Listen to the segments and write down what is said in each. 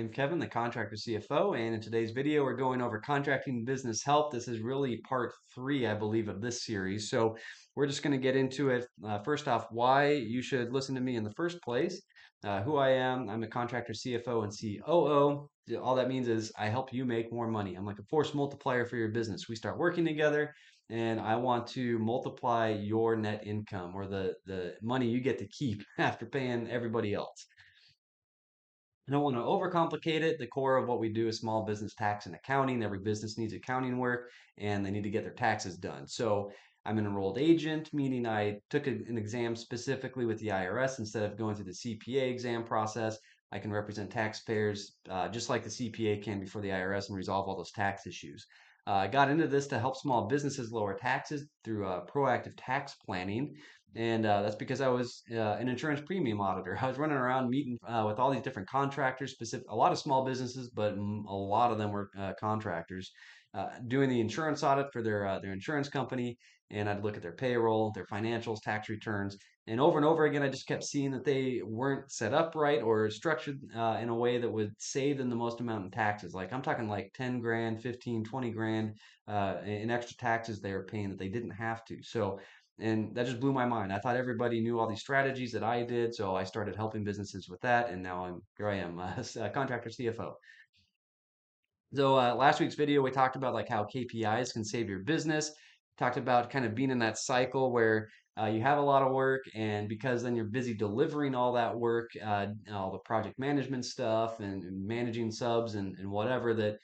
I'm Kevin, the contractor CFO, and in today's video, we're going over contracting business help. This is really part three, I believe, of this series. So we're just going to get into it. First off, why you should listen to me in the first place, who I am. I'm a contractor CFO and COO. All that means is I help you make more money. I'm like a force multiplier for your business. We start working together, and I want to multiply your net income or the money you get to keep after paying everybody else. I don't want to overcomplicate it. The core of what we do is small business tax and accounting. Every business needs accounting work and they need to get their taxes done. So I'm an enrolled agent, meaning I took an exam specifically with the IRS instead of going through the CPA exam process. I can represent taxpayers just like the CPA can before the IRS and resolve all those tax issues. I got into this to help small businesses lower taxes through proactive tax planning. And that's because I was an insurance premium auditor. I was running around meeting with all these different contractors, specific a lot of small businesses, but a lot of them were contractors, doing the insurance audit for their insurance company. And I'd look at their payroll, their financials, tax returns, and over again, I just kept seeing that they weren't set up right or structured in a way that would save them the most amount in taxes. Like I'm talking like 10 grand, 15, 20 grand in extra taxes they were paying that they didn't have to. So and that just blew my mind. I thought everybody knew all these strategies that I did, so I started helping businesses with that, and now here I am, a contractor CFO. So last week's video, we talked about like how KPIs can save your business. Talked about kind of being in that cycle where you have a lot of work, and because then you're busy delivering all that work, all the project management stuff and managing subs and whatever that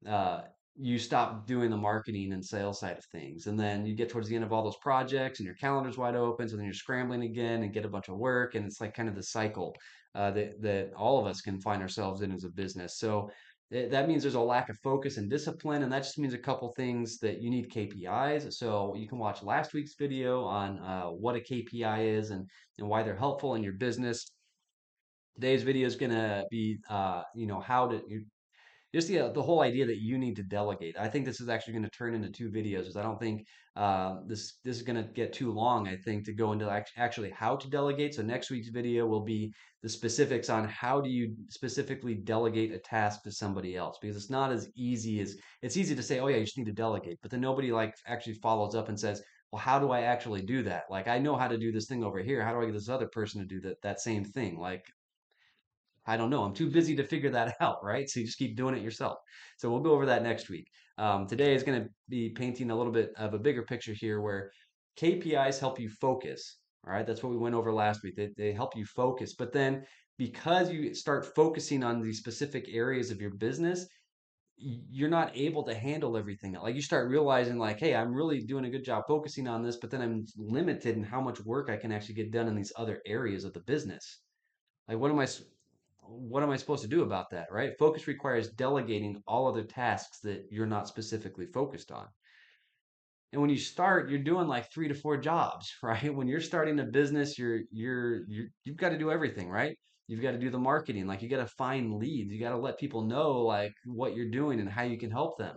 uh, you stop doing the marketing and sales side of things. And then you get towards the end of all those projects, and your calendar's wide open, so then you're scrambling again and get a bunch of work, and it's like kind of the cycle that all of us can find ourselves in as a business. So that means there's a lack of focus and discipline, and that just means a couple things that you need KPIs. So you can watch last week's video on what a KPI is and why they're helpful in your business. Today's video is going to be, how to just the whole idea that you need to delegate. I think this is actually going to turn into two videos. Because I don't think this is going to get too long. I think to go into actually how to delegate. So next week's video will be the specifics on how do you specifically delegate a task to somebody else because it's not as easy as it's easy to say, oh yeah, you just need to delegate, but then nobody like actually follows up and says, well, how do I actually do that? Like I know how to do this thing over here. How do I get this other person to do that same thing? Like I don't know. I'm too busy to figure that out, right? So you just keep doing it yourself. So we'll go over that next week. Today is going to be painting a little bit of a bigger picture here where KPIs help you focus. All right. That's what we went over last week. They help you focus. But then because you start focusing on these specific areas of your business, you're not able to handle everything. Like you start realizing like, hey, I'm really doing a good job focusing on this, but then I'm limited in how much work I can actually get done in these other areas of the business. Like, what am I supposed to do about that, right? Focus requires delegating all other tasks that you're not specifically focused on. And when you start, you're doing like 3 to 4 jobs, right? When you're starting a business, you've got to do everything, right? You've got to do the marketing, like you got to find leads, you got to let people know like what you're doing and how you can help them.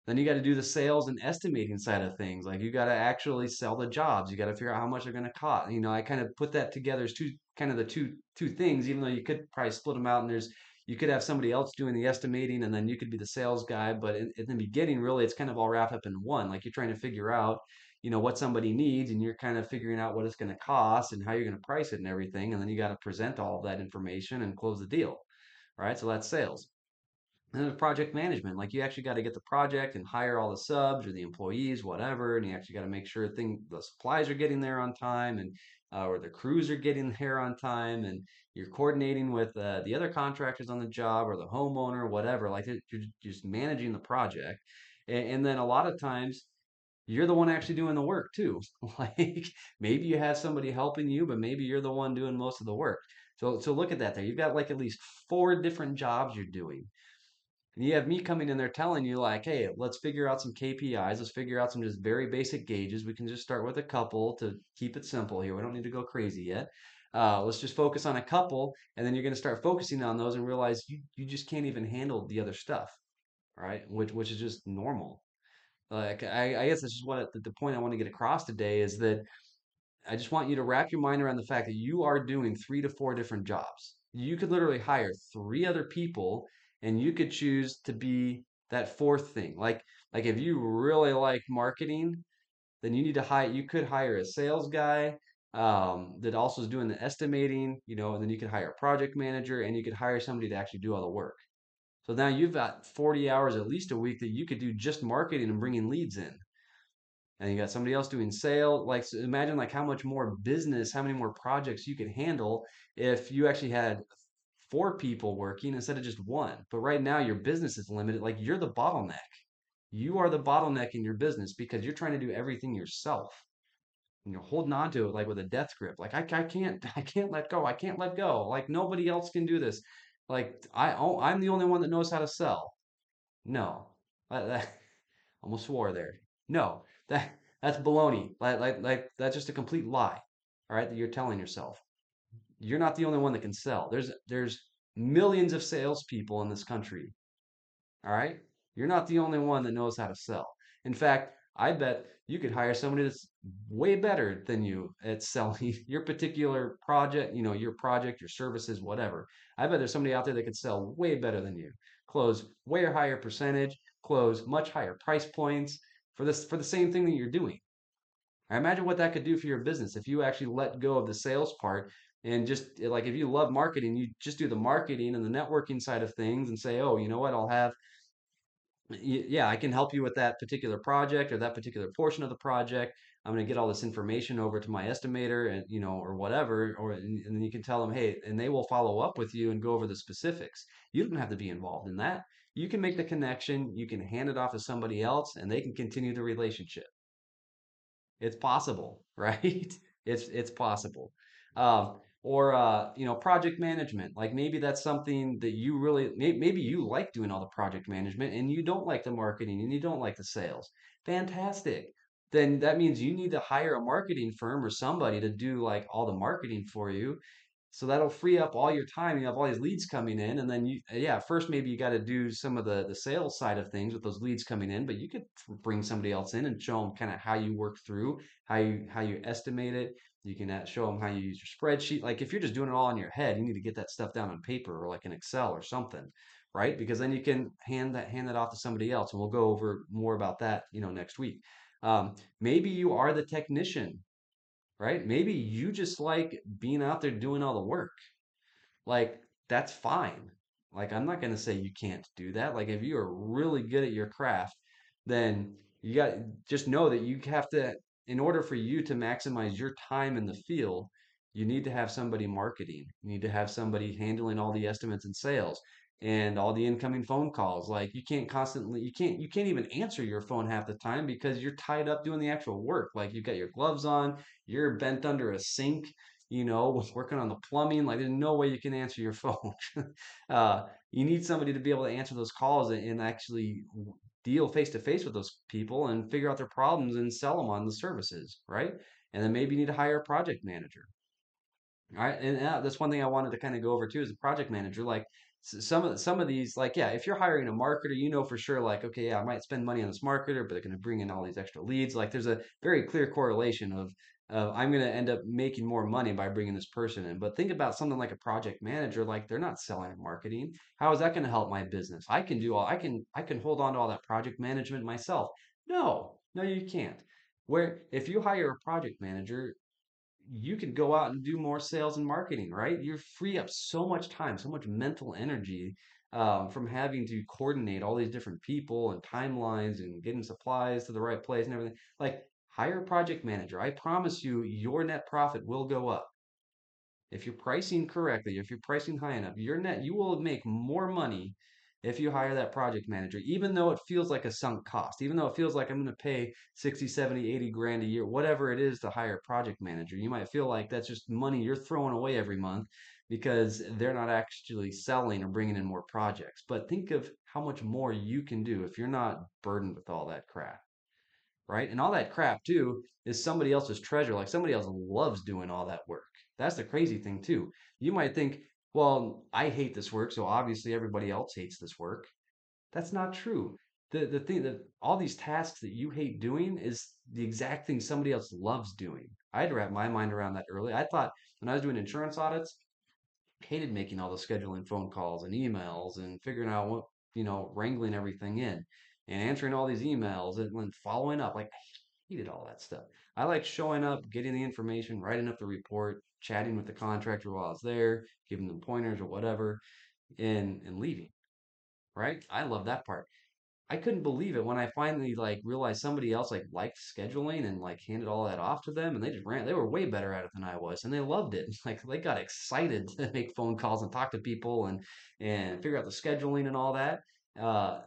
Then you got to do the sales and estimating side of things. Like you got to actually sell the jobs. You got to figure out how much they're going to cost. I kind of put that together as the two things, even though you could probably split them out and you could have somebody else doing the estimating and then you could be the sales guy. But in the beginning, really, it's kind of all wrapped up in one. Like you're trying to figure out, what somebody needs and you're kind of figuring out what it's going to cost and how you're going to price it and everything. And then you got to present all of that information and close the deal. Right. So that's sales. And then project management, like you actually got to get the project and hire all the subs or the employees, whatever, and you actually got to make sure the supplies are getting there on time and or the crews are getting there on time, and you're coordinating with the other contractors on the job or the homeowner, whatever. Like you're just managing the project, and then a lot of times you're the one actually doing the work too. Like maybe you have somebody helping you, but maybe you're the one doing most of the work. So look at that there. You've got like at least 4 different jobs you're doing. And you have me coming in there telling you, like, hey, let's figure out some KPIs. Let's figure out some just very basic gauges. We can just start with a couple to keep it simple here. We don't need to go crazy yet. Let's just focus on a couple, and then you're going to start focusing on those and realize you just can't even handle the other stuff, right? Which is just normal. Like I guess that's just what the point I want to get across today is that I just want you to wrap your mind around the fact that you are doing 3 to 4 different jobs. You could literally hire three other people and you could choose to be that fourth thing. Like if you really like marketing, then you need to hire you could hire a sales guy that also is doing the estimating, and then you could hire a project manager and you could hire somebody to actually do all the work. So now you've got 40 hours at least a week that you could do just marketing and bringing leads in. And you got somebody else doing sale. Like so imagine like how much more business, how many more projects you could handle if you actually had four people working instead of just one. But right now your business is limited. Like you're the bottleneck. You are the bottleneck in your business because you're trying to do everything yourself. And you're holding on to it like with a death grip. Like I can't let go. I can't let go. Like nobody else can do this. Like I'm the only one that knows how to sell. No, that almost swore there. No, that's baloney. Like that's just a complete lie. All right, that you're telling yourself. You're not the only one that can sell. There's millions of salespeople in this country. All right, you're not the only one that knows how to sell. In fact, I bet you could hire somebody that's way better than you at selling your particular project, your project, your services, whatever. I bet there's somebody out there that could sell way better than you, close way higher percentage, close much higher price points for the same thing that you're doing. I imagine what that could do for your business if you actually let go of the sales part and just like if you love marketing, you just do the marketing and the networking side of things and say, oh, you know what, yeah, I can help you with that particular project or that particular portion of the project. I'm going to get all this information over to my estimator and or whatever, and then you can tell them, hey, and they will follow up with you and go over the specifics. You don't have to be involved in that. You can make the connection, you can hand it off to somebody else, and they can continue the relationship. It's possible, right? It's possible. Or project management. Like maybe that's something that you really maybe you like doing all the project management and you don't like the marketing and you don't like the sales. Fantastic. Then that means you need to hire a marketing firm or somebody to do like all the marketing for you, so that'll free up all your time. You have all these leads coming in, and then yeah, first maybe you got to do some of the sales side of things with those leads coming in, but you could bring somebody else in and show them kind of how you work through, how you estimate it. You can show them how you use your spreadsheet. Like if you're just doing it all in your head, you need to get that stuff down on paper or like an Excel or something, right? Because then you can hand that off to somebody else, and we'll go over more about that, next week. Maybe you are the technician, right? Maybe you just like being out there doing all the work. Like, that's fine. Like, I'm not going to say you can't do that. Like, if you are really good at your craft, then you got just know that you have to, in order for you to maximize your time in the field, you need to have somebody marketing. You need to have somebody handling all the estimates and sales and all the incoming phone calls. Like, you can't even answer your phone half the time because you're tied up doing the actual work. Like, you've got your gloves on, you're bent under a sink, working on the plumbing. Like, there's no way you can answer your phone. You need somebody to be able to answer those calls and actually deal face to face with those people and figure out their problems and sell them on the services, right? And then maybe you need to hire a project manager. All right, and that's one thing I wanted to kind of go over too as a project manager. Like some of these, like yeah, if you're hiring a marketer, you know for sure, like okay, yeah, I might spend money on this marketer, but they're going to bring in all these extra leads. Like there's a very clear correlation of I'm going to end up making more money by bringing this person in. But think about something like a project manager, like they're not selling or marketing. How is that going to help my business? I can hold on to all that project management myself. No, no, you can't. Where if you hire a project manager, you can go out and do more sales and marketing, right? You free up so much time, so much mental energy from having to coordinate all these different people and timelines and getting supplies to the right place and everything. Like, hire a project manager. I promise you, your net profit will go up. If you're pricing correctly, if you're pricing high enough, you will make more money if you hire that project manager, even though it feels like a sunk cost, even though it feels like I'm going to pay 60, 70, 80 grand a year, whatever it is to hire a project manager. You might feel like that's just money you're throwing away every month because they're not actually selling or bringing in more projects. But think of how much more you can do if you're not burdened with all that crap, right? And all that crap too is somebody else's treasure. Like somebody else loves doing all that work. That's the crazy thing too. You might think, well, I hate this work, so obviously everybody else hates this work. That's not true. The thing that all these tasks that you hate doing is the exact thing somebody else loves doing. I had to wrap my mind around that early. I thought when I was doing insurance audits, hated making all the scheduling phone calls and emails and figuring out what, wrangling everything in and answering all these emails and then following up. Like, I hated all that stuff. I like showing up, getting the information, writing up the report, chatting with the contractor while I was there, giving them pointers or whatever, and leaving. Right? I love that part. I couldn't believe it when I finally like realized somebody else like liked scheduling and like handed all that off to them and they just ran. They were way better at it than I was and they loved it. Like they got excited to make phone calls and talk to people and figure out the scheduling and all that. Uh,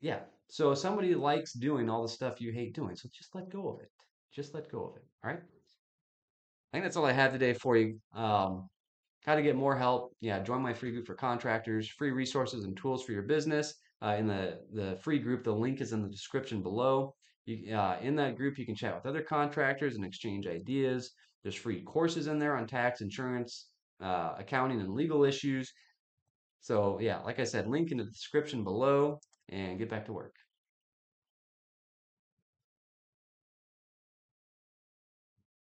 yeah. So somebody likes doing all the stuff you hate doing. So just let go of it. Just let go of it. All right. I think that's all I had today for you. How to get more help? Yeah, join my free group for contractors, free resources and tools for your business. In the free group, the link is in the description below. In that group, you can chat with other contractors and exchange ideas. There's free courses in there on tax, insurance, accounting, and legal issues. So, yeah, like I said, link in the description below and get back to work.